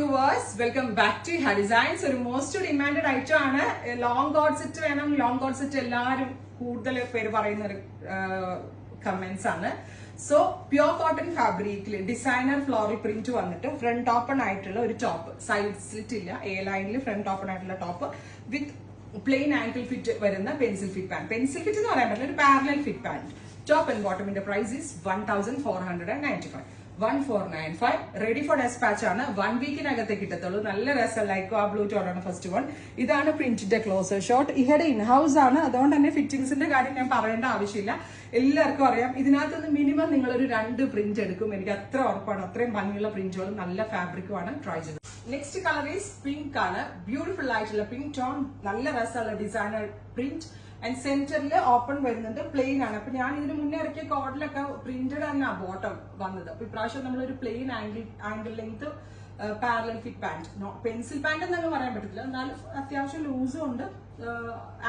viewers, welcome back to Hair Designs. ഒരു most demanded item ആണ്. Long co-ord set വേണം. Long co-ord set എല്ലാവരും കൂടുതൽ പേര് പറയുന്ന ഒരു കമന്റ്സ് ആണ്. സോ പ്യോർ കോട്ടൺ ഫാബ്രിക്കിൽ ഡിസൈനർ ഫ്ലോറൽ പ്രിന്റ് വന്നിട്ട് ഫ്രണ്ട് ഓപ്പൺ ആയിട്ടുള്ള ഒരു ടോപ്പ്, സൈഡ് സ്ലിറ്റ് ഇല്ല, എ ലൈനിൽ ഫ്രണ്ട് ഓപ്പൺ ആയിട്ടുള്ള top with plain ankle fit വരുന്ന pencil fit pant. Pencil fit എന്ന് പറയാൻ പറ്റില്ല, ഒരു parallel fit pant. Top and ബോട്ടമിന്റെ price is 1495. 1495 ready for dispatch ആണ്. 1 വീക്കിനകത്തെ കിട്ടത്തുള്ളൂ. നല്ല രസം. ലൈക്ക് ആ ബ്ലൂ ടോൺ ആണ് ഫസ്റ്റ് വൺ. ഇതാണ് പ്രിന്റിന്റെ ക്ലോസർ ഷോട്ട്. ഇഹയുടെ ഇൻഹൗസ് ആണ്, അതുകൊണ്ട് തന്നെ ഫിറ്റിംഗ്സിന്റെ കാര്യം ഞാൻ പറയേണ്ട ആവശ്യമില്ല, എല്ലാവർക്കും അറിയാം. ഇതിനകത്തുനിന്ന് മിനിമം നിങ്ങൾ ഒരു 2 പ്രിന്റ് എടുക്കും, എനിക്ക് അത്ര ഉറപ്പാണ്. അത്രയും ഭംഗിയുള്ള പ്രിന്റുകളും നല്ല ഫാബ്രിക്കുമാണ് ട്രൈ ചെയ്തത്. നെക്സ്റ്റ് കളർ ഈസ് പിങ്ക് ആണ്. ബ്യൂട്ടിഫുൾ ആയിട്ടുള്ള പിങ്ക് ടോൺ, നല്ല രസമുള്ള ഡിസൈനർ പ്രിന്റ് ആൻഡ് സെന്ററിൽ ഓപ്പൺ വരുന്നുണ്ട്. പ്ലെയിൻ ആണ്. അപ്പൊ ഞാൻ ഇതിന് മുന്നേ ഇറക്കിയ കോഡിലൊക്കെ പ്രിന്റഡ് തന്നെ ബോട്ടം വന്നത്. അപ്പൊ ഇപ്രാവശ്യം നമ്മളൊരു plain ankle length parallel fit pant, pencil pant എന്നൊന്നും പറയാൻ പറ്റത്തില്ല, എന്നാലും അത്യാവശ്യം ലൂസും ഉണ്ട്,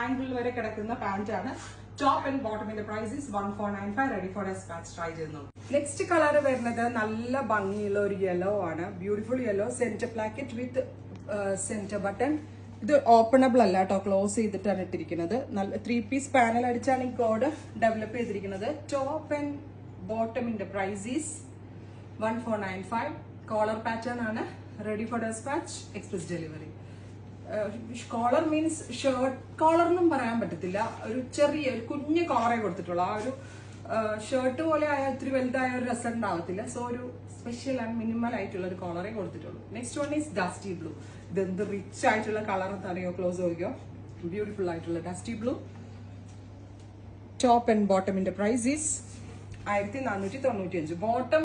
ആംഗിൾ വരെ കിടക്കുന്ന പാന്റ് ആണ്. ടോപ്പ് ആൻഡ് ബോട്ടമിന്റെ price is 1495. Ready for despatch try ചെയ്യുന്നു. നെക്സ്റ്റ് കളർ വരുന്നത് നല്ല ഭംഗിയുള്ള ഒരു യെല്ലോ ആണ്. Beautiful yellow, centre placket with centre button. ഇത് ഓപ്പണബിൾ അല്ല കേട്ടോ, ക്ലോസ് ചെയ്തിട്ടാണ് ഇട്ടിരിക്കുന്നത്. നല്ല 3 പീസ് പാനൽ അടിച്ചാണ് ഈ കോഡ് ഡെവലപ്പ് ചെയ്തിരിക്കുന്നത്. ടോപ്പ് ആൻഡ് ബോട്ടമിന്റെ പ്രൈസ് ഈസ് 1495. കോളർ പാറ്റേൺ ആണ്. Ready for despatch, express delivery. Collar means shirt collar എന്നും പറയാൻ പറ്റത്തില്ല, ഒരു ചെറിയ ഒരു കുഞ്ഞ് കോളറേ കൊടുത്തിട്ടുള്ളൂ. ആ ഒരു ഷർട്ട് പോലെ ആയ ഒത്തിരി വലുതായ ഒരു രസം ഉണ്ടാവത്തില്ല. സോ ഒരു സ്പെഷ്യൽ ആൻഡ് മിനിമൽ ആയിട്ടുള്ള ഒരു കളറേ കൊടുത്തിട്ടുള്ളൂ. Next one is dusty blue. ഇതെന്ത് റിച്ച് ആയിട്ടുള്ള കളർ എന്ന് അറിയോ? ക്ലോസ് നോക്കിയോ, ബ്യൂട്ടിഫുൾ ആയിട്ടുള്ള ഡസ്റ്റി ബ്ലൂ. ടോപ്പ് ആൻഡ് ബോട്ടമിന്റെ പ്രൈസ് ഈസ് 1495. ബോട്ടം